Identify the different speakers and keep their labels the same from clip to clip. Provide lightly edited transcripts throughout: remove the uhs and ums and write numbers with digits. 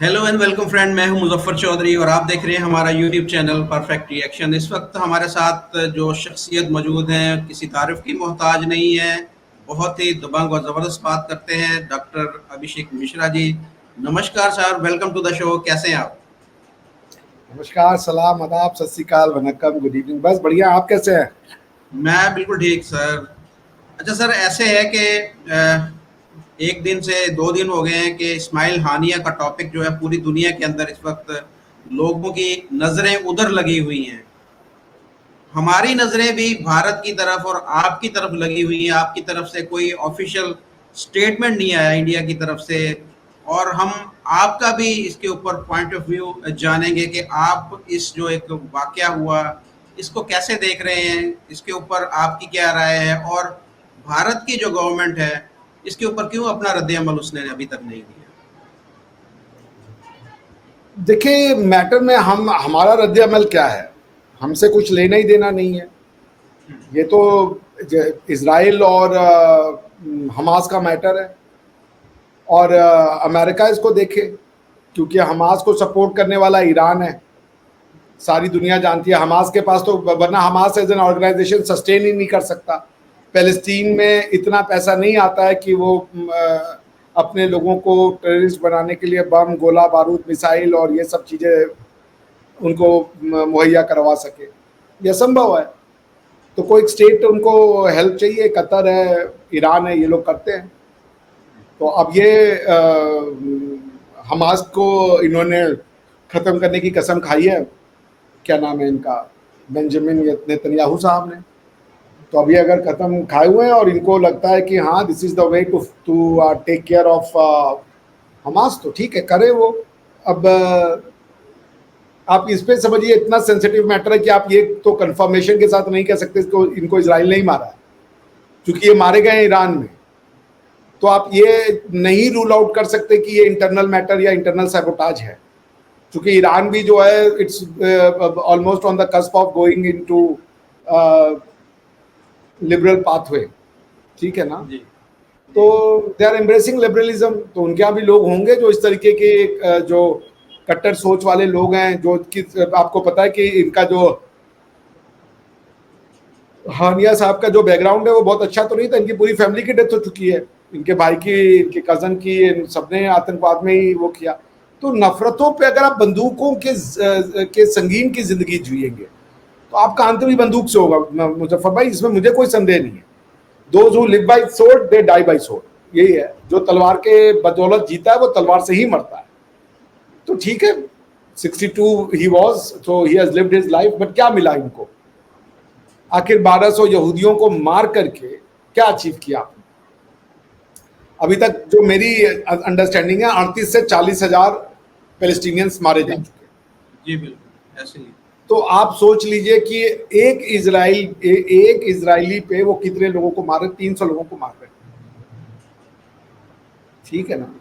Speaker 1: Hello and welcome friend. मैं हूं मुजफ्फर चौधरी और आप देख रहे हैं हमारा यूट्यूब चैनल परफेक्ट रिएक्शन। इस वक्त हमारे साथ जो शख्सियत मौजूद हैं किसी तारीफ की मोहताज नहीं है, बहुत ही दबंग और ज़बरदस्त बात करते हैं, डॉक्टर अभिषेक मिश्रा जी। नमस्कार sir, welcome to the show. कैसे हैं आप?
Speaker 2: नमस्कार, सलाम, आदाब, सत श्री अकाल, वनक्कम, गुड इवनिंग। बस बढ़िया। आप कैसे हैं?
Speaker 1: मैं बिल्कुल ठीक सर। अच्छा सर, ऐसे है कि एक दिन से 2 दिन हो गए हैं कि इस्माइल हानिया का टॉपिक जो है पूरी दुनिया के अंदर इस वक्त लोगों की नज़रें उधर लगी हुई हैं। हमारी नज़रें भी भारत की तरफ और आपकी तरफ लगी हुई हैं। आपकी तरफ से कोई ऑफिशियल स्टेटमेंट नहीं आया इंडिया की तरफ से, और हम आपका भी इसके ऊपर पॉइंट ऑफ व्यू जानेंगे कि आप इस जो एक वाक़या हुआ इसको कैसे देख रहे हैं, इसके ऊपर आपकी क्या राय है, और भारत की जो गवर्नमेंट है इसके ऊपर क्यों अपना रद्द-ए-अमल उसने अभी तक नहीं दिया।
Speaker 2: देखिए, मैटर में हम हमारा रद्द अमल क्या है? हमसे कुछ लेना ही देना नहीं है। ये तो इसराइल और हमास का मैटर है। और अमेरिका इसको देखे, क्योंकि हमास को सपोर्ट करने वाला ईरान है। सारी दुनिया जानती है हमास के पास तो, वरना Hamas as an organisation sustain ही नहीं कर सकता। पैलेस्टीन में इतना पैसा नहीं आता है कि वो अपने लोगों को टेररिस्ट बनाने के लिए बम, गोला बारूद, मिसाइल और ये सब चीज़ें उनको मुहैया करवा सके। यह संभव है। तो कोई स्टेट उनको हेल्प चाहिए, कतर है, ईरान है, ये लोग करते हैं। तो अब ये हमास को इन्होंने ख़त्म करने की कसम खाई है। क्या नाम है इनका, बेंजामिन नेतन्याहू साहब ने। तो अभी अगर ख़त्म खाए हुए हैं और इनको लगता है कि हाँ this is the way to to take care of Hamas, तो ठीक है, करे वो। अब आप इस पे समझिए, इतना सेंसिटिव मैटर है कि आप ये तो कंफर्मेशन के साथ नहीं कह सकते इसको, इनको इसराइल नहीं मारा है, क्योंकि ये मारे गए हैं ईरान में। तो आप ये नहीं रूल आउट कर सकते कि ये इंटरनल मैटर या इंटरनल सैबोटाज है, क्योंकि ईरान भी जो है it's almost on the cusp of going into liberal pathway. ठीक है ना?
Speaker 1: जी।
Speaker 2: तो
Speaker 1: जी।
Speaker 2: They are embracing liberalism. तो उनके यहाँ भी लोग होंगे जो इस तरीके के जो कट्टर सोच वाले लोग हैं, जो कि आपको पता है कि इनका जो हानिया साहब का जो बैकग्राउंड है वो बहुत अच्छा तो नहीं था। इनकी पूरी फैमिली की डेथ हो चुकी है, इनके भाई की, इनके कज़न की, इन सबने आतंकवाद में ही वो किया। तो नफरतों पे अगर आप बंदूकों के संगीन की जिंदगी जिएंगे तो आपका अंत भी बंदूक से होगा मुजफ्फर भाई, इसमें मुझे कोई संदेह नहीं है। Those who live by sword they die by sword, यही है। जो तलवार के बदौलत जीता है वो तलवार से ही मरता है। तो ठीक है, 62 he was, so he has lived his life. But क्या मिला इनको? आखिर 1200 यहूदियों को मार करके क्या अचीव किया आपने? अभी तक जो मेरी अंडरस्टैंडिंग है, 38 से 40,000 पैलेस्टीनियंस मारे जा
Speaker 1: जी।
Speaker 2: चुके हैं।
Speaker 1: जी बिल्कुल ऐसे ही।
Speaker 2: तो आप सोच लीजिए कि एक इजरायली पे वो कितने लोगों को मार रहे? 300 लोगों को मार रहे हैं। ठीक है ना?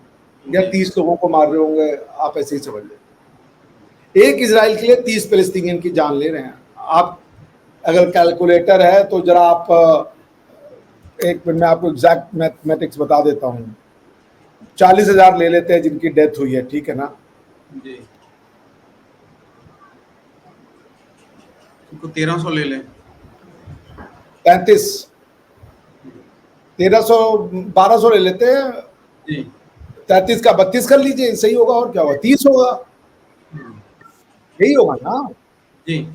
Speaker 2: या
Speaker 1: जी।
Speaker 2: 30 लोगों को मार रहे होंगे, आप ऐसे ही समझ लें। एक इजराइल के लिए 30 पैलेस्टीनियन की जान ले रहे हैं आप। अगर कैलकुलेटर है तो जरा आप एक मिनट में आपको एग्जैक्ट मैथमेटिक्स बता देता हूँ। 40,000 ले लेते हैं जिनकी डेथ हुई है, ठीक है ना?
Speaker 1: जी। इनको 1300 ले लें।
Speaker 2: 35, 1300, 1200 ले लेते हैं।
Speaker 1: जी।
Speaker 2: 33 का 32 कर लीजिए, सही होगा। और क्या होगा? 30 होगा। यही होगा ना?
Speaker 1: जी।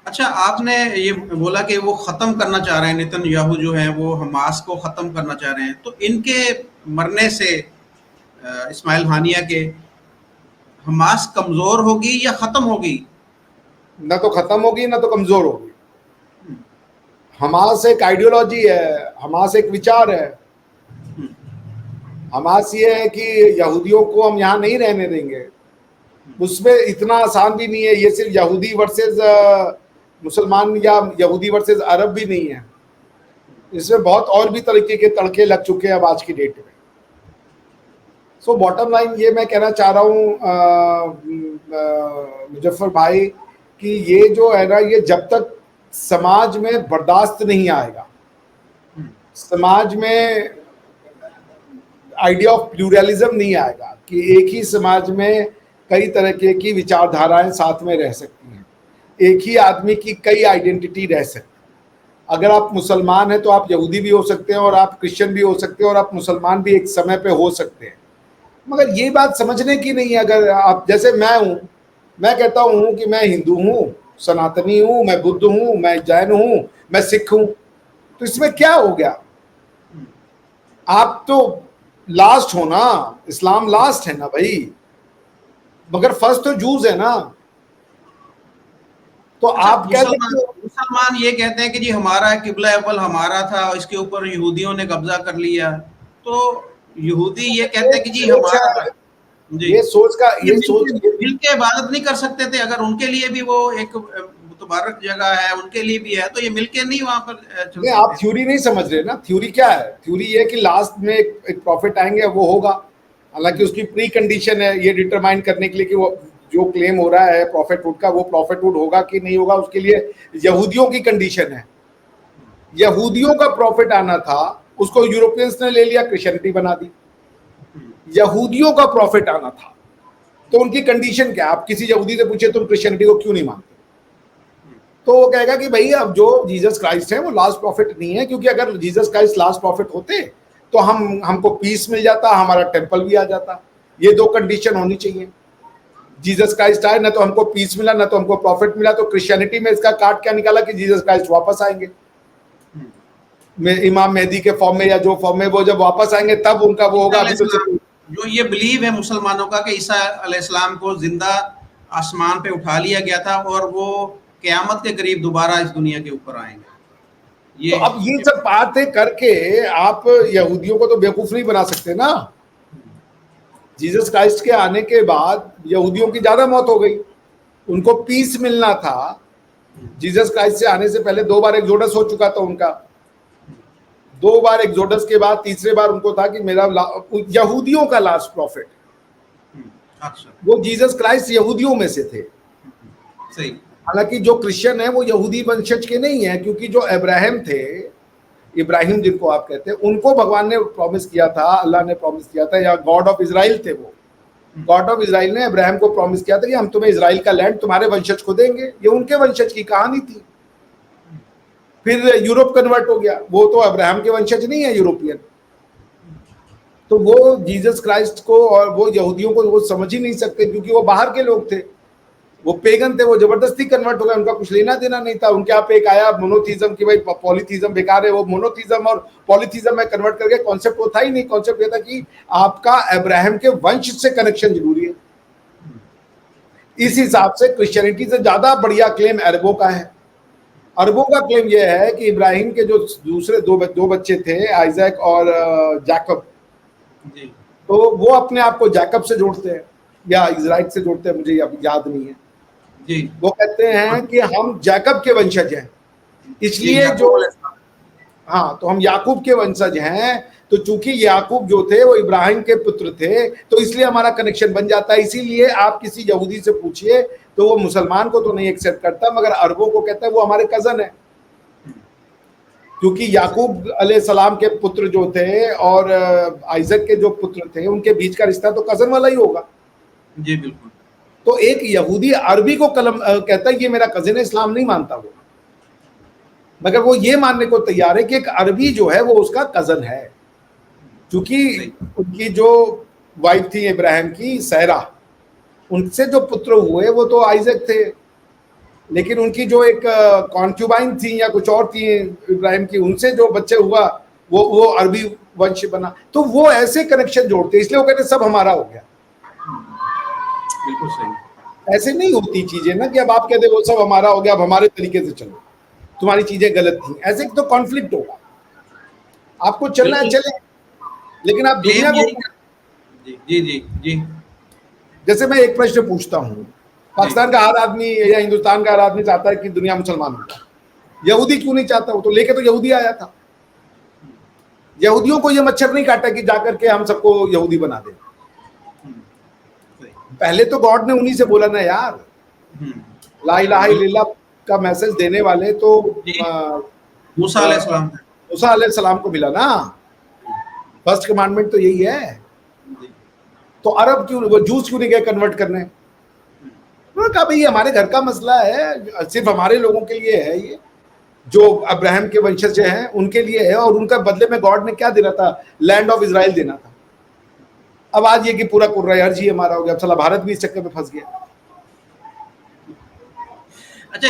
Speaker 1: अच्छा, आपने ये बोला कि वो ख़त्म करना चाह रहे हैं, नेतन्याहू जो हैं वो हमास को ख़त्म करना चाह रहे हैं, तो इनके मरने से इस्माइल हानिया के हमास कमज़ोर होगी या ख़त्म होगी?
Speaker 2: ना तो खत्म होगी ना तो कमजोर होगी। हमास एक आइडियोलॉजी है, हमास एक विचार है। हमास ये है कि यहूदियों को हम यहाँ नहीं रहने देंगे। उसमें इतना आसान भी नहीं है। ये सिर्फ यहूदी वर्सेस मुसलमान या यहूदी वर्सेस अरब भी नहीं है। इसमें बहुत और भी तरीके के तड़के लग चुके हैं अब आज की डेट में। सो बॉटम लाइन ये मैं कहना चाह रहा हूँ मुजफ्फर भाई, कि ये जो है ना, ये जब तक समाज में बर्दाश्त नहीं आएगा, समाज में आइडिया ऑफ प्लूरलिज्म नहीं आएगा कि एक ही समाज में कई तरह की विचारधाराएं साथ में रह सकती हैं। एक ही आदमी की कई आइडेंटिटी रह सकती है। अगर आप मुसलमान हैं तो आप यहूदी भी हो सकते हैं और आप क्रिश्चियन भी हो सकते हैं और आप मुसलमान भी एक समय पे हो सकते हैं। मगर ये बात समझने की नहीं है। अगर आप, जैसे मैं हूं, मैं कहता हूं कि मैं हिंदू हूं, सनातनी हूं, मैं बुद्ध हूं, मैं जैन हूं, मैं सिख हूं, तो इसमें क्या हो गया? आप तो लास्ट हो ना, इस्लाम लास्ट है ना भाई, मगर फर्स्ट तो जूस है ना। तो
Speaker 1: अच्छा,
Speaker 2: आप क्या कहते
Speaker 1: मुसलमान
Speaker 2: हो?
Speaker 1: मुसलमान ये कहते हैं कि जी हमारा किबला अव्वल हमारा था, इसके ऊपर यहूदियों ने कब्जा कर लिया। तो यहूदी ये कहते
Speaker 2: ये
Speaker 1: हैं कि जी
Speaker 2: सोच
Speaker 1: हमारा था।
Speaker 2: है,
Speaker 1: जी,
Speaker 2: ये सोच का,
Speaker 1: ये
Speaker 2: ये सोच
Speaker 1: मिल के इबादत नहीं कर सकते थे? अगर उनके लिए भी वो एक मुतबारक जगह है, उनके लिए भी है, तो ये मिल के नहीं वहां पर
Speaker 2: नहीं,
Speaker 1: चलते
Speaker 2: आप
Speaker 1: थे?
Speaker 2: थ्योरी नहीं समझ रहे ना। थ्योरी क्या है? थ्योरी ये है कि लास्ट में एक प्रॉफिट आएंगे, वो होगा। हालांकि उसकी प्री कंडीशन है ये डिटरमाइन करने के लिए कि वो जो क्लेम हो रहा है प्रॉफिटहुड का, वो प्रॉफिटहुड होगा कि नहीं होगा। उसके लिए यहूदियों की कंडीशन है। यहूदियों का प्रॉफिट आना था, उसको यूरोपियंस ने ले लिया, क्रिश्चियनिटी बना दी। यहूदियों का प्रॉफिट आना था, तो उनकी कंडीशन क्या? आप किसी यहूदी से पूछे तुम क्रिश्चियनिटी को क्यों नहीं मानते, तो वो कहेगा कि भाई अब जो जीसस क्राइस्ट है वो लास्ट प्रॉफिट नहीं है, क्योंकि अगर जीसस क्राइस्ट लास्ट प्रॉफिट होते तो हमको पीस मिल जाता, हमारा टेम्पल भी आ जाता। ये दो कंडीशन होनी चाहिए। जीसस क्राइस्ट आए, ना तो हमको पीस मिला, ना तो हमको प्रॉफिट मिला। तो क्रिश्चियनिटी में इसका काट क्या निकाला कि जीसस क्राइस्ट वापस आएंगे इमाम मेहदी के फॉर्म में, या जो फॉर्म में, वो जब वापस आएंगे तब उनका वो होगा।
Speaker 1: ईसा
Speaker 2: अभी तो
Speaker 1: अलैहिस्सलाम, जो ये बिलीव है मुसलमानों का कि ईसा अलैहिस्सलाम को जिंदा आसमान पे उठा लिया गया था और वो क़यामत के करीब दोबारा इस दुनिया के ऊपर आएंगे।
Speaker 2: तो अब ये सब बातें करके आप यहूदियों को तो बेवकूफ नहीं बना सकते ना। जीसस क्राइस्ट के आने के बाद यहूदियों की ज्यादा मौत हो गई, उनको पीस मिलना था। जीसस क्राइस्ट से आने से पहले 2 बार एक्सोडस हो चुका था उनका। 2 बार एक्सोडस के बाद तीसरे बार उनको था कि मेरा यहूदियों का लास्ट प्रॉफिट,
Speaker 1: अच्छा,
Speaker 2: वो जीसस क्राइस्ट यहूदियों में से थे।
Speaker 1: सही।
Speaker 2: हालांकि जो क्रिश्चियन है वो यहूदी वंशज के नहीं है, क्योंकि जो अब्राहम थे, इब्राहिम जिनको आप कहते हैं, उनको भगवान ने प्रॉमिस किया था, अल्लाह ने प्रॉमिस किया था, या गॉड ऑफ इजराइल थे वो। गॉड ऑफ इजराइल ने अब्राहम को प्रॉमिस किया था कि हम तुम्हें इजराइल का लैंड तुम्हारे वंशज को देंगे। ये उनके वंशज की कहानी थी। फिर यूरोप कन्वर्ट हो गया, वो तो अब्राहम के वंशज नहीं है, यूरोपियन। तो वो जीसस क्राइस्ट को और वो यहूदियों को वो समझ ही नहीं सकते, क्योंकि वो बाहर के लोग थे, वो पेगन थे, वो जबरदस्ती कन्वर्ट हो गए, उनका कुछ लेना देना नहीं था। उनके आप एक आया मोनोथीज्म की, भाई पॉलीथीज्म बेकार है, वो मोनोथीज्म और पॉलीथीज्म में कन्वर्ट करके कॉन्सेप्ट वो था ही नहीं। कॉन्सेप्ट ये था कि आपका अब्राहम के वंश से कनेक्शन जरूरी है। इस हिसाब से क्रिश्चियनिटी से ज्यादा बढ़िया क्लेम अरबों का है। अरबों का क्लेम यह है कि इब्राहिम के जो दूसरे दो बच्चे थे, आइजैक और जैकब, तो वो अपने आप को जैकब से जोड़ते हैं या इजराइल से जोड़ते हैं, मुझे अब याद नहीं है।
Speaker 1: जी,
Speaker 2: वो कहते हैं कि हम जैकब के वंशज हैं, इसलिए
Speaker 1: याकूब
Speaker 2: जो,
Speaker 1: अलैहिस्सलाम।
Speaker 2: हाँ, तो हम याकूब के वंशज हैं। तो चूंकि याकूब जो थे वो इब्राहिम के पुत्र थे, तो इसलिए हमारा कनेक्शन बन जाता है। इसीलिए आप किसी यहूदी से पूछिए तो वो मुसलमान को तो नहीं एक्सेप्ट करता, मगर अरबों को कहता है वो हमारे कजन है, क्योंकि याकूब अलैहिस्सलाम के पुत्र जो थे और आइजक के जो पुत्र थे, उनके बीच का रिश्ता तो कजन वाला ही होगा।
Speaker 1: जी, बिल्कुल।
Speaker 2: तो एक यहूदी अरबी को कलम कहता है ये मेरा कजिन है, इस्लाम नहीं मानता वो, मगर वो ये मानने को तैयार है कि एक अरबी जो है वो उसका कजन है। क्योंकि उनकी जो वाइफ थी इब्राहिम की, सहरा, उनसे जो पुत्र हुए वो तो आइजक थे, लेकिन उनकी जो एक कॉन्क्यूबाइन थी या कुछ और थी इब्राहिम की, उनसे जो बच्चे हुआ वो अरबी वंश बना। तो वो ऐसे कनेक्शन जोड़ते, इसलिए वो कहते सब हमारा हो गया।
Speaker 1: बिल्कुल सही।
Speaker 2: ऐसे नहीं होती चीजें ना कि अब आप कहते वो सब हमारा हो गया, अब हमारे तरीके से चलो, तुम्हारी चीजें गलत थी, ऐसे तो कॉन्फ्लिक्ट होगा। आपको चलना है चले, लेकिन आप दुनिया
Speaker 1: क्लेम
Speaker 2: को,
Speaker 1: यही कर, जी, जी, जी, जी,
Speaker 2: जैसे मैं एक प्रश्न पूछता हूँ, पाकिस्तान का हर आदमी या हिंदुस्तान का हर आदमी चाहता है कि दुनिया मुसलमान हो जाए, यहूदी क्यों नहीं चाहता? वो तो लेके तो यहूदी आया था। यहूदियों को ये मच्छर नहीं काटा कि जाकर के हम सबको यहूदी बना दें। पहले तो गॉड ने उन्हीं से बोला ना यार, ला इलाहा इल्लल्लाह का मैसेज देने वाले तो
Speaker 1: मूसा अलैहिस्सलाम थे।
Speaker 2: मूसा अलैहिस्सलाम को मिला ना। फर्स्ट कमांडमेंट तो यही है। तो अरब क्यों, वो जूस क्यों नहीं गए कन्वर्ट करने? उन्होंने कहा भाई ये हमारे घर का मसला है, सिर्फ हमारे लोगों के लिए है, ये जो अब्राहम के वंशज हैं उनके लिए है, और उनका बदले में गॉड ने क्या देना था, लैंड ऑफ इजराइल देना था। अब आज ये कि पूरा कुर्रा अर्ज ही हमारा हो गया, चला भारत भी इस चक्कर में फंस गया।
Speaker 1: अच्छा,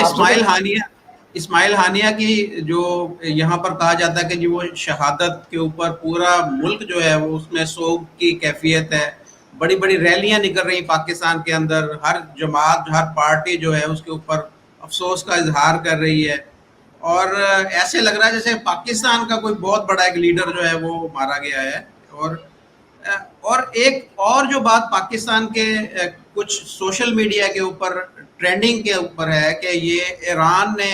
Speaker 1: इस्माइल हानिया की जो यहाँ पर कहा जाता है कि जो वो शहादत के ऊपर पूरा मुल्क जो है वो उसमें सोग की कैफियत है, बड़ी बड़ी रैलियां निकल रही पाकिस्तान के अंदर, हर जमात हर पार्टी जो है उसके ऊपर अफसोस का इजहार कर रही है, और ऐसे लग रहा है जैसे पाकिस्तान का कोई बहुत बड़ा एक लीडर जो है वो मारा गया है। और और एक और जो बात पाकिस्तान के कुछ सोशल मीडिया के ऊपर ट्रेंडिंग के ऊपर है कि ये ईरान ने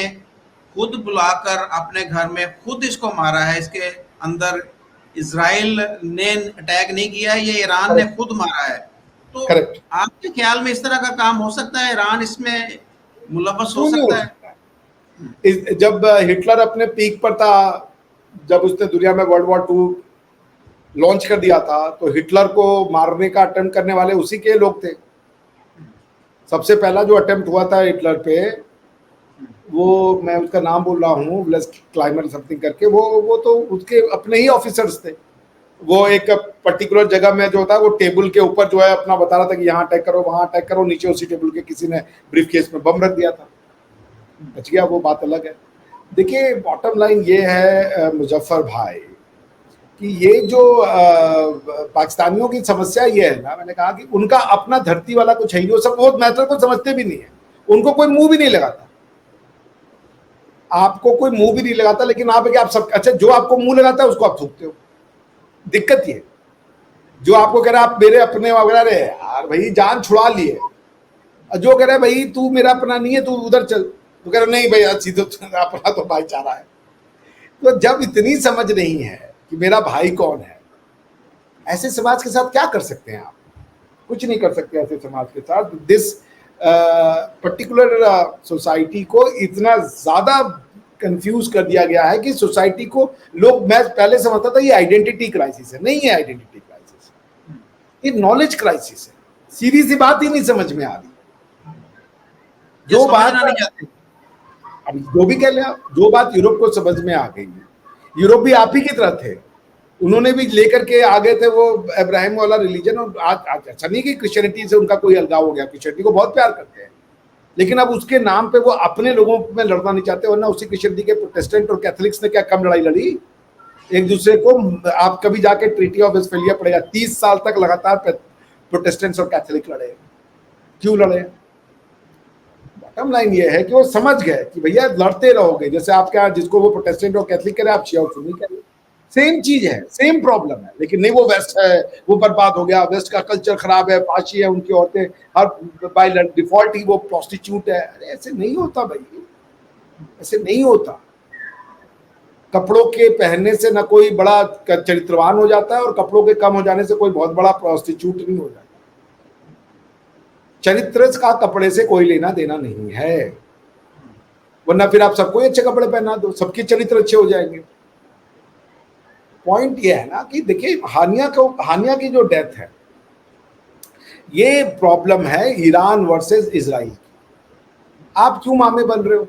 Speaker 1: खुद बुलाकर अपने घर में खुद इसको मारा है, इसके अंदर इजराइल ने अटैक नहीं किया, ये ईरान ने खुद मारा है। तो
Speaker 2: करेक्ट।
Speaker 1: आपके ख्याल में इस तरह का काम हो सकता है, ईरान इसमें मुलव्वस हो
Speaker 2: क्यों नहीं हो
Speaker 1: सकता है?
Speaker 2: सकता? जब हिटलर अपने पीक पर था, जब उसने दुनिया में वर्ल्ड वॉर टू लॉन्च कर दिया था, तो हिटलर को मारने का अटेम्प्ट करने वाले उसी के लोग थे। सबसे पहला जो अटेम्प्ट हुआ था हिटलर पे, वो मैं उसका नाम बोल रहा हूँ, ब्लेस क्लाइमर समथिंग करके, वो तो उसके अपने ही ऑफिसर्स थे। वो एक पर्टिकुलर जगह में जो होता है वो टेबल के ऊपर जो है अपना बता रहा था कि यहाँ अटैक करो, वहाँ अटैक करो, नीचे उसी टेबल के किसी ने ब्रीफ केस में बम रख दिया था, बच गया, वो बात अलग है। देखिए बॉटम लाइन ये है मुजफ्फर भाई कि ये जो पाकिस्तानियों की समस्या ये है ना, मैंने कहा कि उनका अपना धरती वाला कुछ है ही, वो सब वो मैटर को समझते भी नहीं है, उनको कोई मुंह भी नहीं लगाता, आपको कोई मुंह भी नहीं लगाता, लेकिन आप सब अच्छा जो आपको मुंह लगाता है उसको आप थूकते हो। दिक्कत ये जो आपको कह रहा है आप मेरे अपने वगैरह रहे यार भाई जान छुड़ा लिए, जो कह रहे भाई तू मेरा अपना नहीं है तू उधर चल, तो कह रहे नहीं भाई सीधे अपना तो भाईचारा है। तो जब इतनी समझ नहीं है कि मेरा भाई कौन है, ऐसे समाज के साथ क्या कर सकते हैं आप? कुछ नहीं कर सकते ऐसे समाज के साथ। दिस पर्टिकुलर सोसाइटी को इतना ज्यादा कंफ्यूज कर दिया गया है कि सोसाइटी को लोग, मैं पहले समझता था ये आइडेंटिटी क्राइसिस है, नहीं है आइडेंटिटी क्राइसिस, ये नॉलेज क्राइसिस है। सीधी सी बात ही नहीं समझ में आ रही, जो बात
Speaker 1: नहीं जाती।
Speaker 2: अब जो भी कह लिया, जो बात यूरोप को समझ में आ गई, यूरोप भी आप ही की तरह थे, उन्होंने भी लेकर के आ गए थे वो अब्राहम वाला रिलीजन, और आज अच्छा नहीं कि क्रिश्चियनिटी से उनका कोई अलगाव हो गया, क्रिश्चियनिटी को बहुत प्यार करते हैं, लेकिन अब उसके नाम पे वो अपने लोगों में लड़ना नहीं चाहते, वरना उसी क्रिश्चियनिटी के प्रोटेस्टेंट और कैथोलिक्स ने क्या कम लड़ाई लड़ी एक दूसरे को? आप कभी जाके ट्रीटी ऑफ वेस्टफेलिया पड़ेगा, 30 साल तक लगातार प्रोटेस्टेंट्स और कैथोलिक लड़े, क्यों लड़े? बॉटम लाइन ये है कि वो समझ गए कि भैया लड़ते रहोगे, जैसे आप क्या जिसको वो प्रोटेस्टेंट और कैथोलिक करे आप शिया और सुन्नी करें, सेम चीज है, सेम प्रॉब्लम है। लेकिन नहीं वो वेस्ट है, वो बर्बाद हो गया, वेस्ट का कल्चर खराब है, फाशी है, उनकी औरतें हर बाय डिफॉल्ट ही वो प्रोस्टिट्यूट है। अरे ऐसे नहीं होता भाई, ऐसे नहीं होता। कपड़ों के पहनने से ना कोई बड़ा चरित्रवान हो जाता है, और कपड़ों के कम हो जाने से कोई बहुत बड़ा प्रोस्टिट्यूट नहीं हो जाता। चरित्र का कपड़े से कोई लेना देना नहीं है, वरना फिर आप सबको अच्छे कपड़े पहना दो, सबके चरित्र अच्छे हो जाएंगे। पॉइंट ये है ना कि देखिए हानिया की जो डेथ है, ये प्रॉब्लम है ईरान वर्सेस इजराइल। आप क्यों मामे बन रहे हो?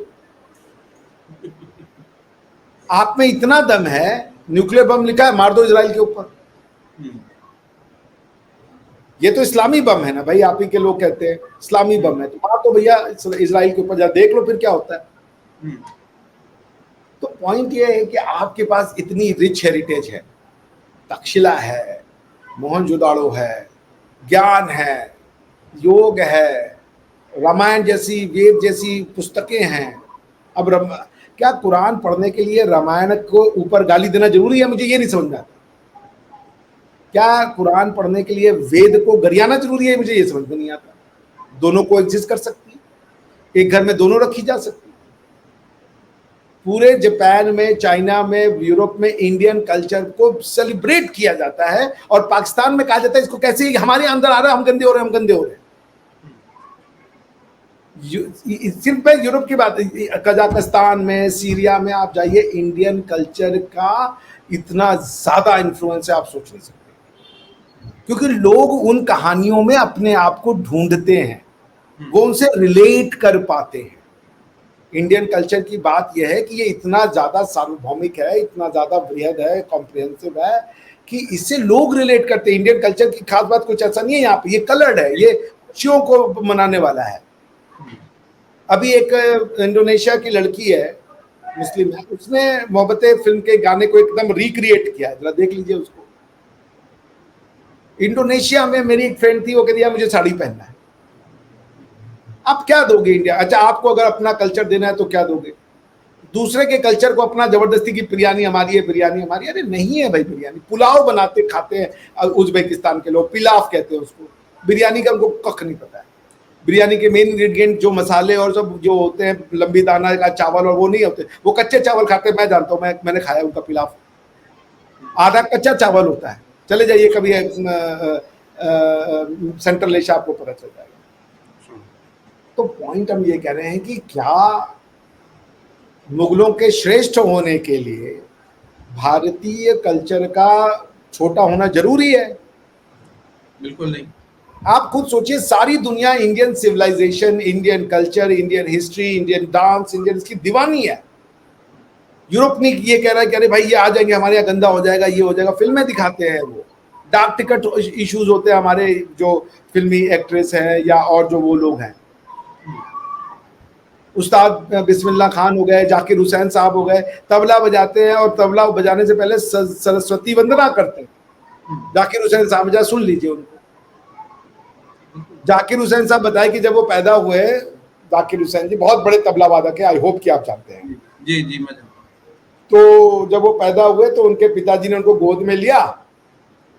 Speaker 2: आप में इतना दम है, न्यूक्लियर बम लिखा है, मार दो इजराइल के ऊपर। ये तो इस्लामी बम है ना भाई, आप ही के लोग कहते हैं इस्लामी बम है, तो मार दो भैया इजराइल के ऊपर, जा देख लो फिर क्या होता है। तो पॉइंट ये है कि आपके पास इतनी रिच हेरिटेज है, तक्षशिला है, मोहनजोदाड़ो है, ज्ञान है, योग है, रामायण जैसी वेद जैसी पुस्तकें हैं। अब क्या कुरान पढ़ने के लिए रामायण को ऊपर गाली देना जरूरी है? मुझे ये नहीं समझ में आता। क्या कुरान पढ़ने के लिए वेद को गरियाना जरूरी है? मुझे ये समझ में नहीं आता। दोनों को एग्जिस्ट कर सकती है, एक घर में दोनों रखी जा सकती है। पूरे जापान में, चाइना में, यूरोप में इंडियन कल्चर को सेलिब्रेट किया जाता है, और पाकिस्तान में कहा जाता है इसको कैसे हमारे अंदर आ रहा है, हम गंदे हो रहे हैं, हम गंदे हो रहे हैं। सिर्फ यूरोप की बात, कजाकिस्तान में, सीरिया में आप जाइए, इंडियन कल्चर का इतना ज्यादा इन्फ्लुएंस है आप सोच नहीं सकते, क्योंकि लोग उन कहानियों में अपने आप को ढूंढते हैं। वो उनसे रिलेट कर पाते हैं। इंडियन कल्चर की बात यह है कि ये इतना ज्यादा सार्वभौमिक है, इतना ज्यादा बृहद है, कॉम्प्रिहेंसिव है कि इससे लोग रिलेट करते हैं। इंडियन कल्चर की खास बात कुछ ऐसा नहीं है यहाँ पे, ये कलर्ड है, ये खुशियों को मनाने वाला है। अभी एक इंडोनेशिया की लड़की है, मुस्लिम है, उसने मोहब्बतें फिल्म के गाने को एकदम रिक्रिएट किया है, जरा देख लीजिए उसको। इंडोनेशिया में मेरी एक फ्रेंड थी, वो कह दिया मुझे साड़ी पहनना है। आप क्या दोगे इंडिया? अच्छा, आपको अगर अपना कल्चर देना है तो क्या दोगे? दूसरे के कल्चर को अपना जबरदस्ती की बिरयानी हमारी है, बिरयानी हमारी। अरे नहीं है भाई, बिरयानी पुलाव बनाते खाते हैं उज्बेकिस्तान के लोग, पिलाव कहते हैं उसको। बिरयानी का उनको कख नहीं पता है। बिरयानी के मेन इंग्रेडिएंट जो मसाले और सब जो होते हैं, लंबी दाना का चावल, और वो नहीं होते, वो कच्चे चावल खाते हैं। मैं जानता हूँ, मैंने खाया उनका पिलाव, आधा कच्चा चावल होता है। चले जाइए कभी सेंट्रल एशिया, आपको पता चल जाएगा। तो पॉइंट हम ये कह रहे हैं कि क्या मुगलों के श्रेष्ठ होने के लिए भारतीय कल्चर का छोटा होना जरूरी है?
Speaker 1: बिल्कुल नहीं।
Speaker 2: आप खुद सोचिए, सारी दुनिया Indian civilisation, Indian culture, Indian history, Indian dance, Indian इसकी दीवानी है। यूरोप नहीं ये कह रहा है कि अरे भाई ये आ जाएंगे हमारे यहाँ, गंदा हो जाएगा, ये हो जाएगा। फिल्में दिखाते हैं, वो डार्क टिकट इश्यूज होते हैं हमारे जो फिल्मी एक्ट्रेस हैं या और जो वो लोग हैं। उस्ताद बिस्मिल्लाह खान हो गए, जाकिर हुसैन साहब हो गए, तबला बजाते हैं और तबला बजाने से पहले सरस्वती वंदना करते हैं। जाकिर हुसैन साहब, जा सुन लीजिए उनको। जाकिर हुसैन साहब बताए कि जब वो पैदा हुए, जाकिर हुसैन जी बहुत बड़े तबला वादक है, आई होप कि आप जानते हैं।
Speaker 1: जी जी, मैं जानता हूं।
Speaker 2: तो जब वो पैदा हुए तो उनके पिताजी ने उनको गोद में लिया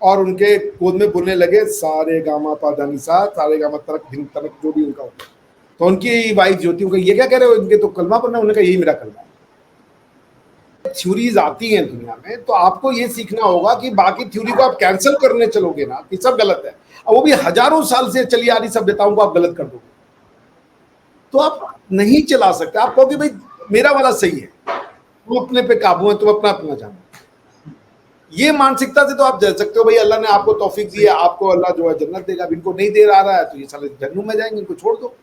Speaker 2: और उनके गोद में बोलने लगे सारे गामा पा धा नी सा, सारे गामा तरक धिन तरक, जो भी उनका होता। तो उनकी वाइफ जो थी, उनको ये क्या कह रहे हो, इनके तो कलमा पढ़ना। उन्होंने कहा यही मेरा कलमा है। थ्योरीज आती हैं दुनिया में, तो आपको ये सीखना होगा कि बाकी थ्योरी को आप कैंसिल करने चलोगे ना कि सब गलत है, और वो भी हजारों साल से चली आ रही सभ्यताओं को आप गलत कर दोगे, तो आप नहीं चला सकते। आप कहोगे भाई मेरा वाला सही है, तुम अपने पे काबू है, तुम अपना अपना जानो। ये मानसिकता से तो आप जल सकते हो भाई, अल्लाह ने आपको तौफीक दी है, आपको अल्लाह जो है जन्नत देगा। इनको नहीं दे रहा है तो ये साले जहन्नुम में जाएंगे, इनको छोड़ दो।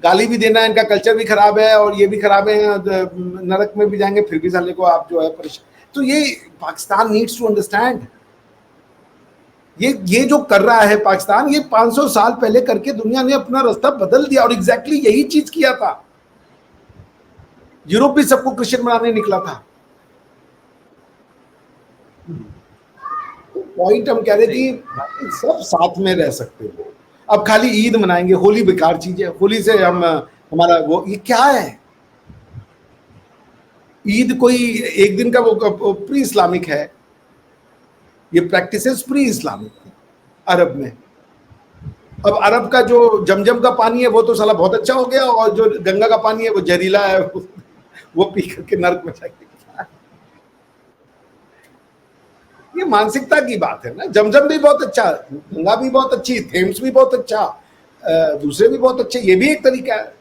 Speaker 2: गाली भी देना है, इनका कल्चर भी खराब है और ये भी खराब है, नरक में भी जाएंगे, फिर भी साले को आप जो है परेशान। तो ये पाकिस्तान नीड्स टू अंडरस्टैंड, ये जो कर रहा है पाकिस्तान, ये 500 साल पहले करके दुनिया ने अपना रास्ता बदल दिया, और एग्जैक्टली यही चीज किया था। यूरोप भी सबको क्रिश्चियन बनाने निकला था। तो पॉइंट हम कह रहे कि सब साथ में रह सकते हो। अब खाली ईद मनाएंगे, होली बेकार चीज है, होली से हम हमारा वो ये क्या है? ईद कोई एक दिन का वो प्री इस्लामिक है, ये प्रैक्टिसेस प्री इस्लामिक है अरब में। अब अरब का जो जमजम का पानी है वो तो साला बहुत अच्छा हो गया, और जो गंगा का पानी है वो जहरीला है, वो पी करके नर्क में जाएंगे। ये मानसिकता की बात है ना। जमजम भी बहुत अच्छा, गंगा भी बहुत अच्छी, थेम्स भी बहुत अच्छा, दूसरे भी बहुत अच्छे, ये भी एक तरीका है।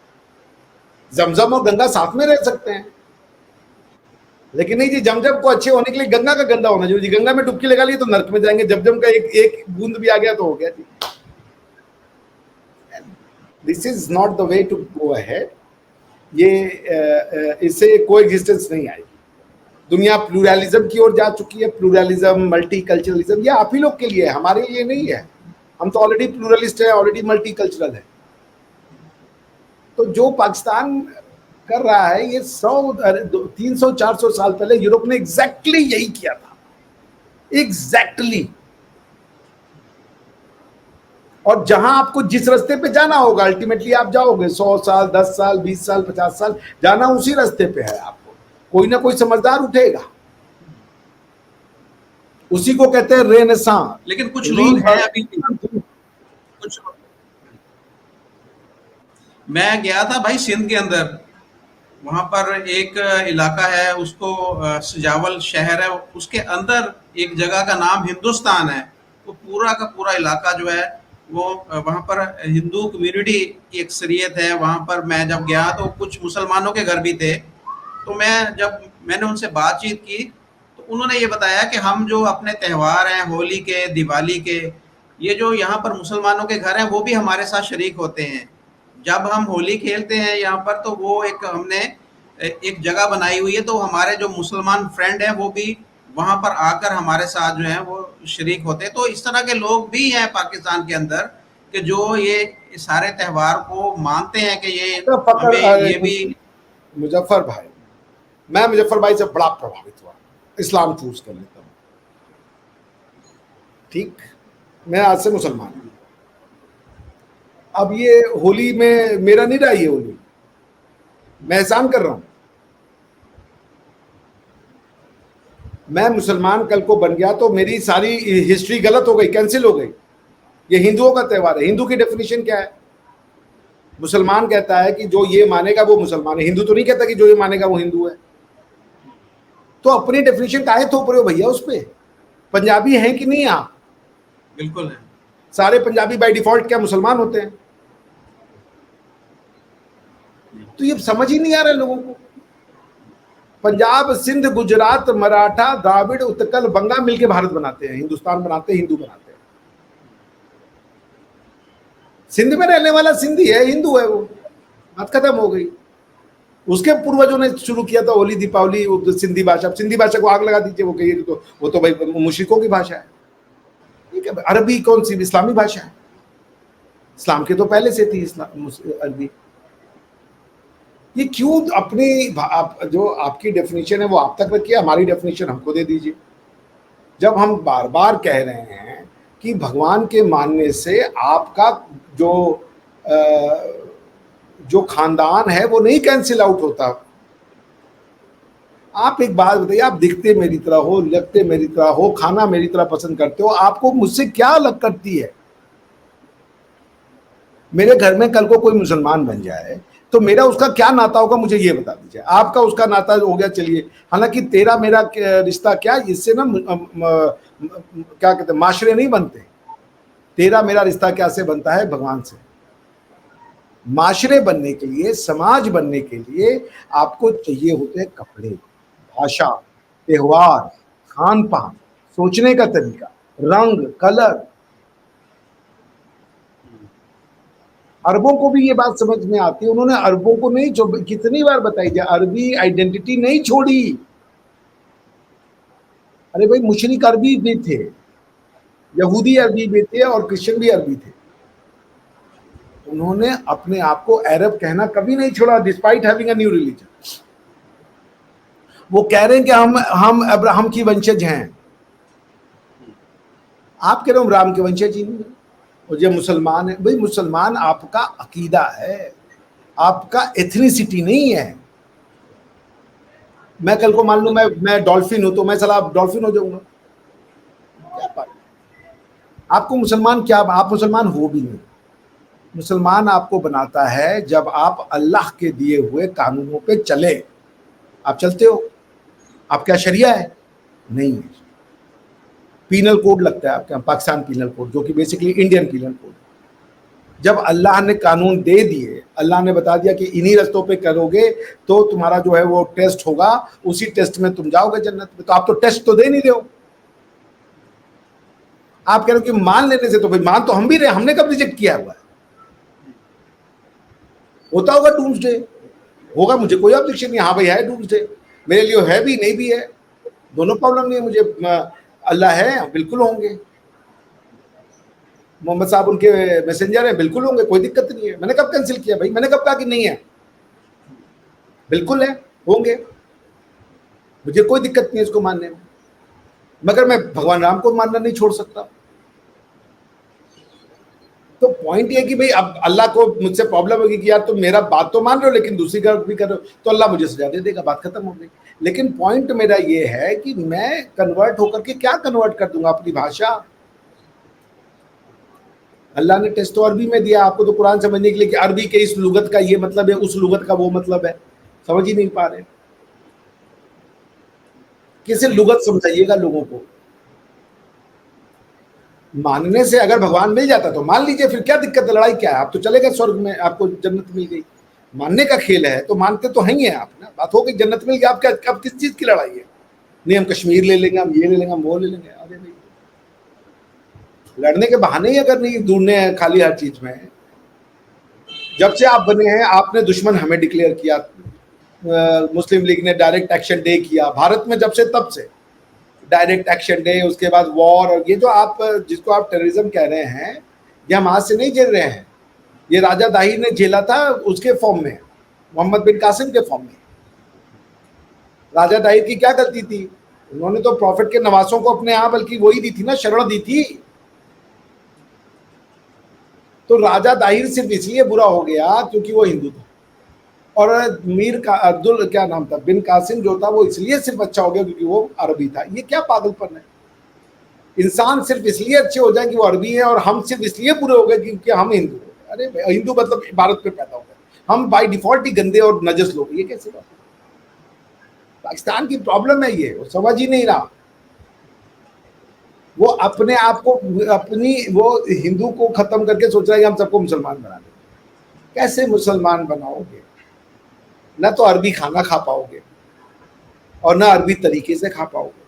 Speaker 2: जमजम और गंगा साथ में रह सकते हैं, लेकिन नहीं जी, जमजम को अच्छे होने के लिए गंगा का गंदा होना जरूरी। गंगा में डुबकी लगा ली तो नर्क में जाएंगे, जमजम का एक बूंद भी आ गया तो हो गया जी। This is not the way to go ahead. ये इससे कोएग्जिस्टेंस नहीं आएगी। दुनिया प्लूरलिज्म की ओर जा चुकी है, प्लूरलिज्म, मल्टीकल्चरलिज्म, ये आप ही लोग के लिए है, हमारे लिए नहीं है। हम तो ऑलरेडी प्लूरलिस्ट है, ऑलरेडी मल्टीकल्चरल है। तो जो पाकिस्तान कर रहा है, ये 300-400 साल पहले यूरोप ने एग्जैक्टली यही किया था, एग्जैक्टली। और जहां आपको जिस रास्ते पे जाना होगा, अल्टीमेटली आप जाओगे। 100 साल, 10 साल, 20 साल, 50 साल जाना उसी रास्ते पे है। आपको कोई ना कोई समझदार उठेगा, उसी को कहते हैं रेनेसां।
Speaker 1: लेकिन कुछ लोग हैं अभी, कुछ मैं गया था भाई सिंध के अंदर, वहां पर एक इलाका है, उसको सजावल शहर है, उसके अंदर एक जगह का नाम हिंदुस्तान है। वो पूरा का पूरा इलाका जो है वो वहां पर हिंदू कम्युनिटी की अक्सरियत है। वहां पर मैं जब गया तो कुछ मुसलमानों के घर भी थे। तो मैंने उनसे बातचीत की तो उन्होंने ये बताया कि हम जो अपने त्यौहार हैं, होली के, दिवाली के, ये जो यहाँ पर मुसलमानों के घर हैं वो भी हमारे साथ शरीक होते हैं। जब हम होली खेलते हैं यहाँ पर, तो वो एक हमने एक जगह बनाई हुई है, तो हमारे जो मुसलमान फ्रेंड हैं वो भी वहां पर आकर हमारे साथ जो है वो शरीक होते हैं। तो इस तरह के लोग भी हैं पाकिस्तान के अंदर कि जो ये सारे त्यौहार को मानते हैं कि ये
Speaker 2: तो फकर
Speaker 1: हमें ये भी।
Speaker 2: मुजफ्फर भाई, मैं मुजफ्फर भाई से बड़ा प्रभावित हुआ, इस्लाम चूज कर लेता हूँ, ठीक, मैं आज से मुसलमान हूँ। अब ये होली में मेरा नहीं रहा, ये होली मैं एहसान कर रहा हूं। मैं मुसलमान कल को बन गया तो मेरी सारी हिस्ट्री गलत हो गई, कैंसिल हो गई। ये हिंदुओं का त्यौहार है। हिंदू की डेफिनेशन क्या है? मुसलमान कहता है कि जो ये मानेगा वो मुसलमान है, हिंदू तो नहीं कहता कि जो ये मानेगा वो हिंदू है। तो अपनी डेफिनेशन काहे थोप रहे हो भैया उस पे? पंजाबी हैं कि नहीं आप?
Speaker 1: बिल्कुल है।
Speaker 2: सारे पंजाबी बाय डिफॉल्ट क्या मुसलमान होते हैं? तो ये समझ ही नहीं आ रहा है लोगों को। पंजाब, सिंध, गुजरात, मराठा, द्राविड़, उत्कल, बंगा मिलके भारत बनाते हैं, हिंदुस्तान बनाते हैं, हिंदू बनाते हैं। सिंध में रहने वाला सिंधी है, हिंदू है, वो बात खत्म हो गई। उसके पूर्वजों ने शुरू किया था होली, दीपावली, सिंधी भाषा। सिंधी भाषा को आग लगा दीजिए, वो कहिए तो वो तो भाई मुश्रिकों की भाषा है। ठीक है, अरबी कौन सी इस्लामी भाषा है? इस्लाम के तो पहले से थी इस्लाम, अरबी। ये क्यों अपनी जो आपकी डेफिनेशन है वो आप तक रखिए, हमारी डेफिनेशन हमको दे दीजिए। जब हम बार बार कह रहे हैं कि भगवान के मानने से आपका जो जो खानदान है वो नहीं कैंसिल आउट होता। आप एक बात बताइए, आप दिखते मेरी तरह हो, लगते मेरी तरह हो, खाना मेरी तरह पसंद करते हो, आपको मुझसे क्या अलग करती है? मेरे घर में कल को कोई मुसलमान बन जाए तो मेरा उसका क्या नाता होगा, मुझे ये बता दीजिए। आपका उसका नाता हो गया, चलिए, हालांकि तेरा मेरा रिश्ता क्या, इससे ना क्या कहते हैं, माशरे नहीं बनते। तेरा मेरा रिश्ता क्या से बनता है? भगवान से। माशरे बनने के लिए, समाज बनने के लिए आपको चाहिए होते हैं कपड़े, भाषा, त्योहार, खान पान, सोचने का तरीका, रंग, कलर। अरबों को भी ये बात समझ में आती है, उन्होंने अरबों को नहीं, कितनी बार बताई जाए, अरबी आइडेंटिटी नहीं छोड़ी। अरे भाई, मुशरिक अरबी भी थे, यहूदी अरबी भी थे और क्रिश्चियन भी अरबी थे। उन्होंने अपने आप को अरब कहना कभी नहीं छोड़ा, despite having a new religion. वो कह रहे हैं कि हम अब्राहम की वंशज हैं। आप कह रहे हो राम के वंशज ही नहीं, और जो मुसलमान है, भाई मुसलमान आपका अकीदा है, आपका एथनिसिटी नहीं है। मैं कल को मान लूं मैं डॉल्फिन हूं, तो मैं सला डॉल्फिन हो जाऊंगा, क्या बात? आपको मुसलमान क्या, आप मुसलमान हो भी नहीं। मुसलमान आपको बनाता है जब आप अल्लाह के दिए हुए कानूनों पे चले। आप चलते हो? आप क्या शरिया है? नहीं है। पीनल कोड लगता है आपके, पाकिस्तान पीनल कोड, जो कि बेसिकली इंडियन पीनल कोड। जब अल्लाह ने कानून दे दिए, अल्लाह ने बता दिया कि इन्हीं रस्तों पे करोगे तो तुम्हारा जो है वो टेस्ट होगा, उसी टेस्ट में तुम जाओगे जन्नत में। तो आप तो टेस्ट तो दे नहीं रहे हो। आप कह रहे हो कि मान लेने से, तो भाई मान तो हम भी रहे, हमने कब रिजेक्ट किया हुआ है? होता होगा डूम्सडे, होगा, मुझे कोई ऑब्जेक्शन नहीं। हाँ भाई है डूम्सडे, मेरे लिए है भी, नहीं भी है, दोनों प्रॉब्लम नहीं है मुझे। अल्लाह है, बिल्कुल होंगे। मोहम्मद साहब उनके मैसेंजर हैं, बिल्कुल होंगे, कोई दिक्कत नहीं है। मैंने कब कैंसिल किया भाई? मैंने कब कहा कि नहीं है? बिल्कुल है, होंगे, मुझे कोई दिक्कत नहीं है इसको मानने में, मगर मैं भगवान राम को मानना नहीं छोड़ सकता। तो पॉइंट ये कि भाई अब अल्लाह को मुझसे प्रॉब्लम होगी कि यार तुम मेरा बात तो मान रहे हो लेकिन दूसरी गलत भी कर रहे हो, तो अल्लाह मुझे सजा दे देगा, बात खत्म हो गई। लेकिन पॉइंट मेरा ये है कि मैं कन्वर्ट होकर के क्या कन्वर्ट कर दूंगा अपनी भाषा? अल्लाह ने टेस्ट तो अरबी में दिया आपको, तो कुरान समझने के लिए कि अरबी के इस लुगत का ये मतलब है, उस लुगत का वो मतलब है, समझ ही नहीं पा रहे। किसी लुगत समझाइएगा लोगों को। मानने से अगर भगवान मिल जाता तो मान लीजिए, फिर क्या दिक्कत है, लड़ाई क्या है? आप तो चले गए स्वर्ग में, आपको जन्नत मिल गई। मानने का खेल है तो मानते तो हैं ही आप ना, बात हो गई, जन्नत मिल गई। आप क्या, अब किस चीज की लड़ाई है? नहीं हम कश्मीर ले लेंगे, हम ये ले लेंगे, हम वो ले लेंगे। अरे भाई, लड़ने के बहाने ही अगर नहीं ढूंढने हैं खाली हर चीज में, जब से आप बने हैं आपने दुश्मन हमें डिक्लेयर किया, मुस्लिम लीग ने डायरेक्ट एक्शन डे किया भारत में, जब से तब से डायरेक्ट एक्शन डे, उसके बाद वॉर, और ये जो आप जिसको आप टेररिज्म कह रहे हैं ये हम आज से नहीं झेल रहे हैं, ये राजा दाहिर ने झेला था उसके फॉर्म में, मोहम्मद बिन कासिम के फॉर्म में। राजा दाहिर की क्या गलती थी, उन्होंने तो प्रॉफिट के नवासों को अपने यहाँ बल्कि वही दी थी ना, शरण दी थी। तो राजा दाहिर सिर्फ इसलिए बुरा हो गया क्योंकि वो हिंदू था, और मीर का अब्दुल क्या नाम था बिन कासिम जो था वो इसलिए सिर्फ अच्छा हो गया क्योंकि वो अरबी था। ये क्या पागलपन है, इंसान सिर्फ इसलिए अच्छे हो जाए कि वो अरबी है, और हम सिर्फ इसलिए बुरे हो गए क्योंकि हम हिंदू हैं। अरे हिंदू मतलब भारत में पैदा हो गए, हम बाय डिफॉल्ट ही गंदे और नजस लोग, ये कैसे बात है? पाकिस्तान की प्रॉब्लम है ये, वो समझ ही नहीं रहा। वो अपने आप को अपनी वो हिंदू को खत्म करके सोच रहा है कि हम सबको मुसलमान बना देंगे। कैसे मुसलमान बनाओगे? ना तो अरबी खाना खा पाओगे और ना अरबी तरीके से खा पाओगे।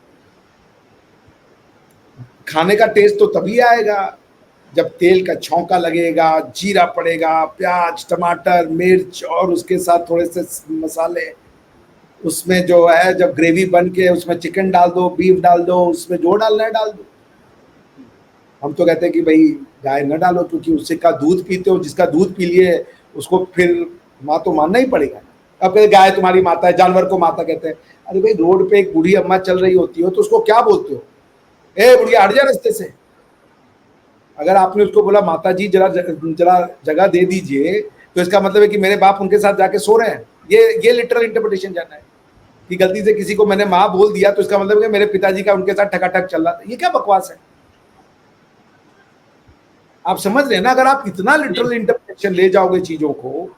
Speaker 2: खाने का टेस्ट तो तभी आएगा जब तेल का छौंका लगेगा, जीरा पड़ेगा, प्याज, टमाटर, मिर्च और उसके साथ थोड़े से मसाले, उसमें जो है जब ग्रेवी बन के उसमें चिकन डाल दो, बीफ डाल दो, उसमें जो डालना है डाल दो। हम तो कहते हैं कि भाई गाय न डालो क्योंकि उससे का दूध पीते हो, जिसका दूध पी लिए उसको फिर माँ तो मानना ही पड़ेगा। अब कहते गाय तुम्हारी माता है, जानवर को माता कहते हैं। अरे भाई रोड पे एक बूढ़ी अम्मा चल रही होती हो तो उसको क्या बोलते हो, ए बुढ़िया हट जा रास्ते से। अगर आपने उसको बोला माता जी जरा जगह दे दीजिए तो इसका मतलब है कि मेरे बाप उनके साथ जाके सो रहे हैं। ये लिटरल इंटरप्रिटेशन जाना है कि गलती से किसी को मैंने माँ बोल दिया तो इसका मतलब है कि मेरे पिताजी का उनके साथ ठकाठक चल रहा था। ये क्या बकवास है? आप समझ रहे हैं ना? अगर आप इतना लिटरल इंटरप्रिटेशन ले जाओगे चीजों को,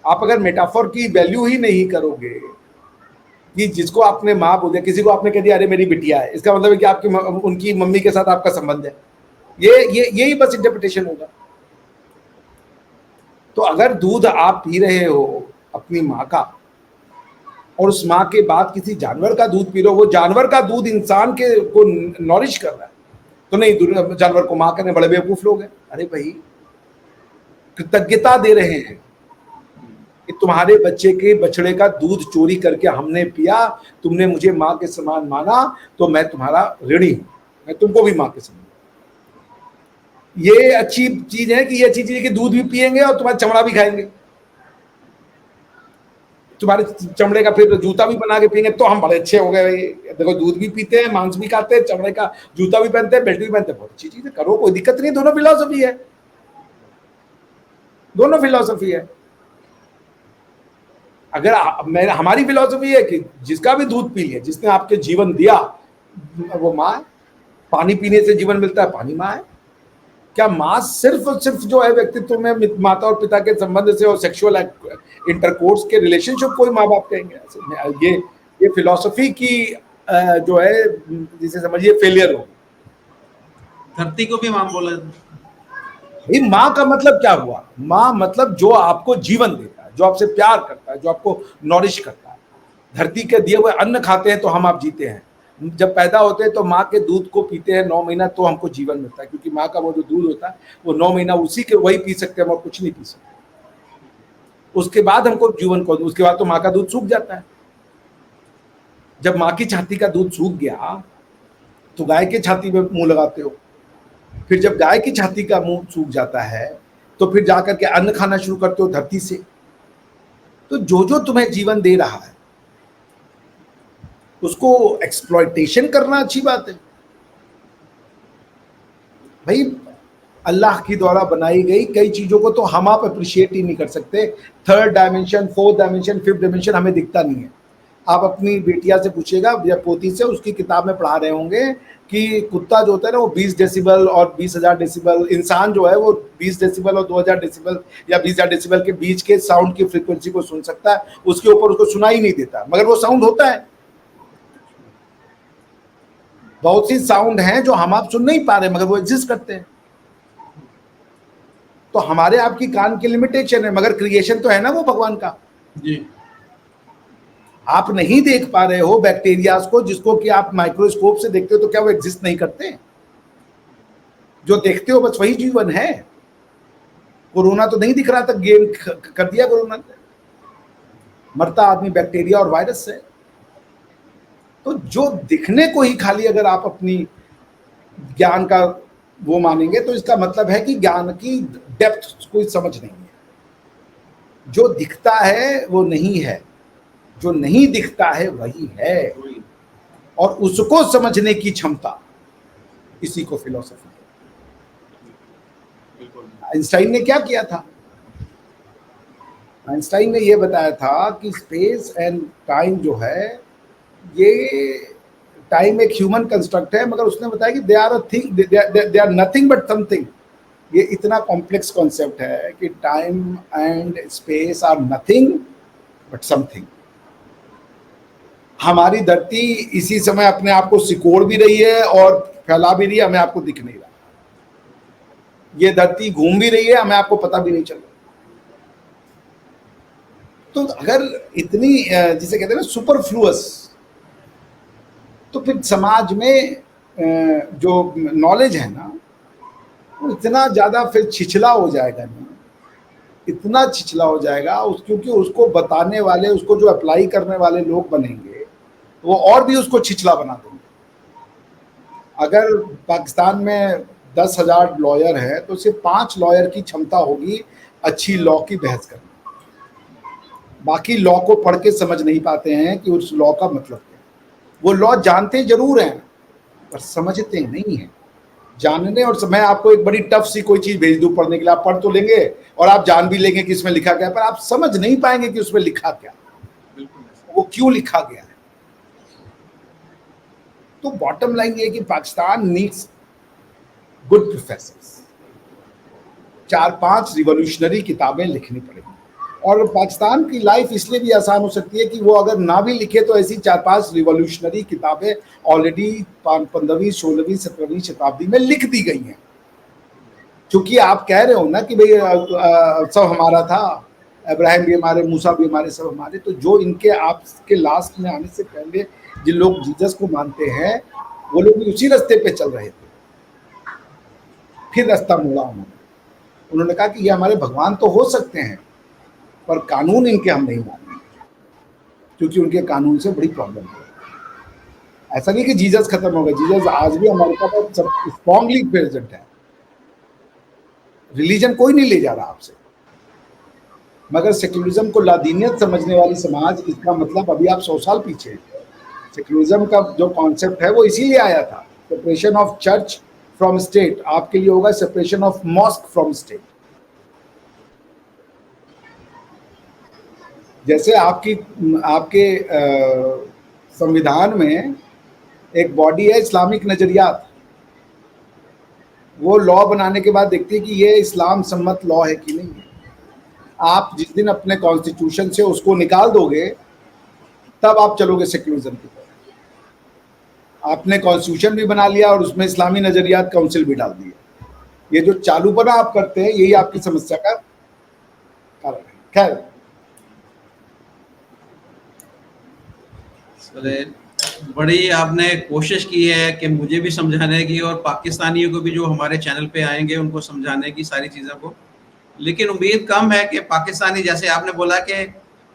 Speaker 2: आप अगर मेटाफोर की वैल्यू ही नहीं करोगे कि जिसको आपने माँ बोल दिया, किसी को आपने कह दिया अरे मेरी बिटिया है, इसका मतलब है कि आपकी उनकी मम्मी के साथ आपका संबंध है। यही बस इंटरप्रिटेशन होगा। तो अगर दूध आप पी रहे हो अपनी माँ का और उस माँ के बाद किसी जानवर का दूध पी रहे हो, वो जानवर का दूध इंसान के को नॉरिश कर रहा है, तो नहीं जानवर को माँ करने बड़े बेवकूफ लोग हैं। अरे भाई कृतज्ञता दे रहे हैं कि तुम्हारे बच्चे के बछड़े का दूध चोरी करके हमने पिया, तुमने मुझे माँ के समान माना तो मैं तुम्हारा ऋणी हूं, मैं तुमको भी माँ के समान। ये अच्छी चीज है कि ये अच्छी चीज है कि दूध भी पिएंगे और तुम्हारा चमड़ा भी खाएंगे, तुम्हारे चमड़े का फिर जूता भी बना के पिएंगे तो हम बड़े अच्छे हो गए। भाई देखो दूध भी पीते हैं, मांस भी खाते हैं, चमड़े का जूता भी पहनते हैं, बेल्ट भी पहनते हैं, बहुत अच्छी चीज है, करो, कोई दिक्कत नहीं। दोनों फिलॉसफी है, दोनों फिलॉसफी है। अगर हमारी फिलॉसफी है कि जिसका भी दूध पी लिया, जिसने आपके जीवन दिया वो माँ है। पानी पीने से जीवन मिलता है, पानी माँ है। क्या माँ सिर्फ सिर्फ जो है व्यक्तित्व में माता और पिता के संबंध से और सेक्सुअल इंटरकोर्स के रिलेशनशिप को ही माँ बाप कहेंगे? ये फिलॉसफी की जो है जिसे समझिए फेलियर हो।
Speaker 1: धरती को भी माँ बोला।
Speaker 2: ये माँ का मतलब क्या हुआ? माँ मतलब जो आपको जीवन देता है, जो आपसे प्यार करता है, जो आपको नॉरिश करता है। धरती के दिए हुए अन्न खाते हैं तो हम आप जीते हैं। जब पैदा होते हैं तो माँ के दूध को पीते हैं 9 महीना तो हमको जीवन मिलता है, क्योंकि माँ का वो जो दूध होता है वो 9 महीना उसी के वही पी सकते हैं, हम और कुछ नहीं पी सकते। उसके बाद हमको जीवन को, उसके बाद तो माँ का दूध सूख जाता है। जब माँ की छाती का दूध सूख गया तो गाय के छाती में मुंह लगाते हो। फिर जब गाय की छाती का मुंह सूख जाता है तो फिर जाकर के अन्न खाना शुरू करते हो धरती से। तो जो जो तुम्हें जीवन दे रहा है उसको एक्सप्लॉयटेशन करना अच्छी बात है? भाई अल्लाह की द्वारा बनाई गई कई चीजों को तो हम आप अप्रिशिएट ही नहीं कर सकते। Third dimension, fourth dimension, fifth dimension हमें दिखता नहीं है। आप अपनी बेटिया से पूछिएगा या पोती से, उसकी किताब में पढ़ा रहे होंगे कि कुत्ता जो होता है ना वो 20 डेसिबल और 20,000 डेसिबल, इंसान जो है वो 20 डेसिबल और 2,000 डेसिबल या 20,000 डेसिबल के बीच के साउंड की फ्रीक्वेंसी को सुन सकता है, उसके ऊपर उसको सुनाई नहीं देता, मगर वो साउंड होता है। बहुत सी साउंड हैं जो हम आप सुन नहीं पा रहे मगर वो एग्जिस्ट करते हैं। तो हमारे आपकी कान की लिमिटेशन है, मगर क्रिएशन तो है ना वो भगवान का
Speaker 1: जी।
Speaker 2: आप नहीं देख पा रहे हो बैक्टीरियाज को, जिसको कि आप माइक्रोस्कोप से देखते हो, तो क्या वो एग्जिस्ट नहीं करते? जो देखते हो बस वही जीवन है। कोरोना तो नहीं दिख रहा था, गेम कर दिया कोरोना ने। मरता आदमी बैक्टीरिया और वायरस से। तो जो दिखने को ही खाली अगर आप अपनी ज्ञान का वो मानेंगे तो इसका मतलब है कि ज्ञान की डेप्थ कोई समझ नहीं है। जो दिखता है वो नहीं है, जो नहीं दिखता है वही है, और उसको समझने की क्षमता, इसी को फिलॉसफी कहते हैं। आइंस्टाइन ने क्या किया था? आइंस्टाइन ने यह बताया था कि स्पेस एंड टाइम जो है, ये टाइम एक ह्यूमन कंस्ट्रक्ट है, मगर उसने बताया कि they are a thing, they are nothing but something. ये इतना कॉम्प्लेक्स कॉन्सेप्ट है कि time and space are nothing but something. हमारी धरती इसी समय अपने आप को सिकोड़ भी रही है और फैला भी रही है, हमें आपको दिख नहीं रहा। ये धरती घूम भी रही है, हमें आपको पता भी नहीं चल रहा। तो अगर इतनी जिसे कहते हैं ना सुपरफ्लुअस, तो फिर समाज में जो नॉलेज है ना, वो इतना ज़्यादा फिर छिछला हो जाएगा ना, इतना छिछला हो जाएगा क्योंकि उसको बताने वाले, उसको जो अप्लाई करने वाले लोग बनेंगे, वो और भी उसको छिछला बना देंगे। अगर पाकिस्तान में 10,000 लॉयर है तो सिर्फ 5 लॉयर की क्षमता होगी अच्छी लॉ की बहस करने। बाकी लॉ को पढ़ के समझ नहीं पाते हैं कि उस लॉ का मतलब क्या है। वो लॉ जानते जरूर हैं पर समझते नहीं हैं। जानने और मैं आपको एक बड़ी टफ सी कोई चीज भेज दूं पढ़ने के लिए, आप पढ़ तो लेंगे और आप जान भी लेंगे कि इसमें लिखा क्या है, पर आप समझ नहीं पाएंगे कि उसमें लिखा क्या, वो क्यों लिखा गया है। तो बॉटम लाइन ये कि Pakistan needs good professors. 4-5 revolutionary किताबें लिखनी पड़ेगी, और पाकिस्तान की लाइफ इसलिए भी आसान हो सकती है कि वो अगर ना भी लिखे तो ऐसी 4-5 रिवॉल्यूशनरी किताबें ऑलरेडी 15वीं 16वीं 17वीं शताब्दी में लिख दी गई हैं। क्योंकि आप कह रहे हो ना कि भाई सब हमारा था, इब्राहिम भी हमारे, मूसा भी हमारे, सब हमारे। तो जो इनके आपके लास्ट में आने से पहले जिन लोग जीसस को मानते हैं, वो लोग भी उसी रास्ते पे चल रहे थे। फिर रास्ता मोड़ा उन्होंने कहा कि ये हमारे भगवान तो हो सकते हैं पर कानून इनके हम नहीं मानेंगे, क्योंकि उनके कानून से बड़ी प्रॉब्लम है। ऐसा नहीं कि जीसस खत्म हो गए, जीसस आज भी हमारे पास स्ट्रॉन्गली प्रेजेंट है। रिलीजन कोई नहीं ले जा रहा आपसे, मगर सेक्युलरिज्म को लादीनियत समझने वाली समाज, इसका मतलब अभी आप 100 साल पीछे। सेक्युलरिज्म का जो कॉन्सेप्ट है वो इसीलिए आया था, separation of church from state. आपके लिए होगा separation of mosque from state. जैसे आपके संविधान में एक बॉडी है इस्लामिक नजरियात, वो लॉ बनाने के बाद देखती है कि ये इस्लाम सम्मत लॉ है कि नहीं है। आप जिस दिन अपने कॉन्स्टिट्यूशन से उसको निकाल दोगे तब आप चलोगे सेक्युलरिज्म की तरफ। आपने कॉन्स्टिट्यूशन भी बना लिया और उसमें इस्लामी नजरियात काउंसिल भी डाल दिया। ये जो चालूपना आप करते हैं यही आपकी समस्या का कारण है। खैर,
Speaker 1: बड़ी आपने कोशिश की है कि मुझे भी समझाने की और पाकिस्तानियों को भी जो हमारे चैनल पे आएंगे उनको समझाने की सारी चीज़ों को, लेकिन उम्मीद कम है कि पाकिस्तानी, जैसे आपने बोला कि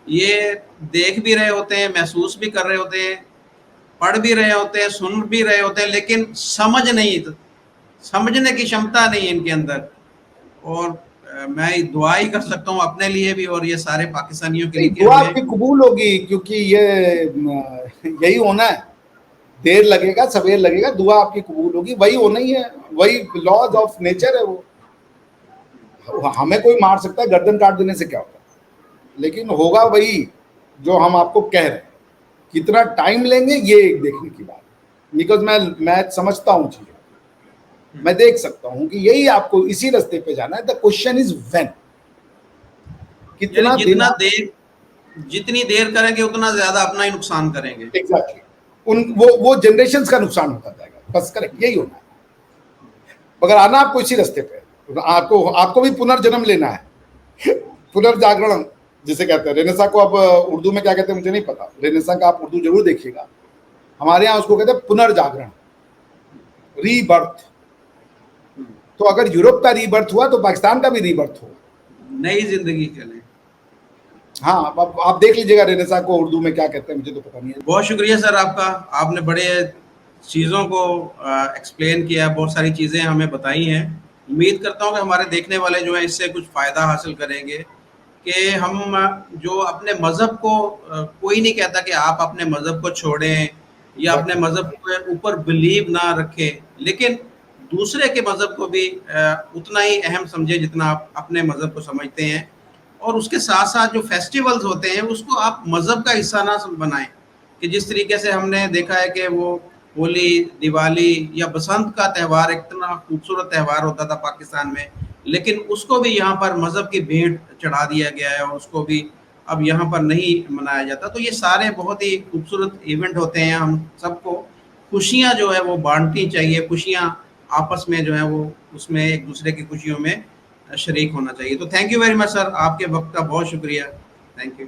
Speaker 1: ये देख भी रहे होते हैं, महसूस भी कर रहे होते हैं, पढ़ भी रहे होते हैं, सुन भी रहे होते हैं, लेकिन समझने की क्षमता नहीं है इनके अंदर। और मैं दुआ ही कर सकता हूँ अपने लिए भी और ये सारे पाकिस्तानियों के लिए।
Speaker 2: दुआ आपकी कबूल होगी, क्योंकि ये यही होना है। देर लगेगा सवेर लगेगा, दुआ आपकी कबूल होगी। वही होना ही है, वही लॉज ऑफ नेचर है। वो हमें कोई मार सकता है, गर्दन काट देने से क्या होता है, लेकिन होगा वही जो हम आपको कह रहे हैं। कितना टाइम लेंगे ये एक देखने की बात, बिकॉज मैं समझता हूँ चीजें, मैं देख सकता हूँ कि यही आपको इसी रास्ते पे जाना है। The question is when. कितना
Speaker 1: जितनी देर करेंगे उतना ज्यादा अपना ही नुकसान करेंगे।
Speaker 2: एग्जैक्टली वो जनरेशंस का नुकसान होता जाएगा। बस करेक्ट, यही होना है। मगर आना आपको इसी रास्ते पे, आपको भी पुनर्जन्म लेना है। पुनर्जागरण जिसे कहते हैं। रेनेसा को अब उर्दू में क्या कहते हैं मुझे नहीं पता, रेनेसा का आप उर्दू जरूर देखिएगा। हमारे यहाँ उसको कहते हैं पुनर्जागरण, रीबर्थ। तो अगर यूरोप का रीबर्थ हुआ तो पाकिस्तान का भी रीबर्थ हो।
Speaker 1: नई जिंदगी के लिए।
Speaker 2: हाँ, अब आप देख लीजिएगा रेने साहब को उर्दू में क्या कहते हैं, मुझे तो पता नहीं है।
Speaker 1: बहुत शुक्रिया सर आपका, आपने बड़े चीज़ों को एक्सप्लेन किया, बहुत सारी चीज़ें हमें बताई हैं। उम्मीद करता हूँ कि हमारे देखने वाले जो हैं इससे कुछ फ़ायदा हासिल करेंगे कि हम जो अपने मज़हब को कोई नहीं कहता कि आप अपने मज़हब को छोड़ें या अपने
Speaker 2: एग्जैक्टली।
Speaker 1: मज़हब के ऊपर बिलीव ना रखें, लेकिन दूसरे के मज़हब को भी उतना ही अहम समझें जितना आप अपने मज़हब को समझते हैं। और उसके साथ-साथ जो फेस्टिवल्स होते हैं उसको आप मज़हब का हिस्सा ना बनाएँ, कि जिस तरीके से हमने देखा है कि वो होली, दिवाली या बसंत का त्यौहार इतना खूबसूरत त्यौहार होता था पाकिस्तान में, लेकिन उसको भी यहाँ पर मज़हब की भेंट चढ़ा दिया गया है और उसको भी अब यहाँ पर नहीं मनाया जाता। तो ये सारे बहुत ही खूबसूरत इवेंट होते हैं, हम सबको खुशियाँ जो है वो बाँटनी चाहिए, खुशियाँ आपस में जो है वो उसमें एक-दूसरे की खुशियों में शरीक होना चाहिए। तो thank you very much sir, आपके वक़्त का बहुत शुक्रिया। Thank you.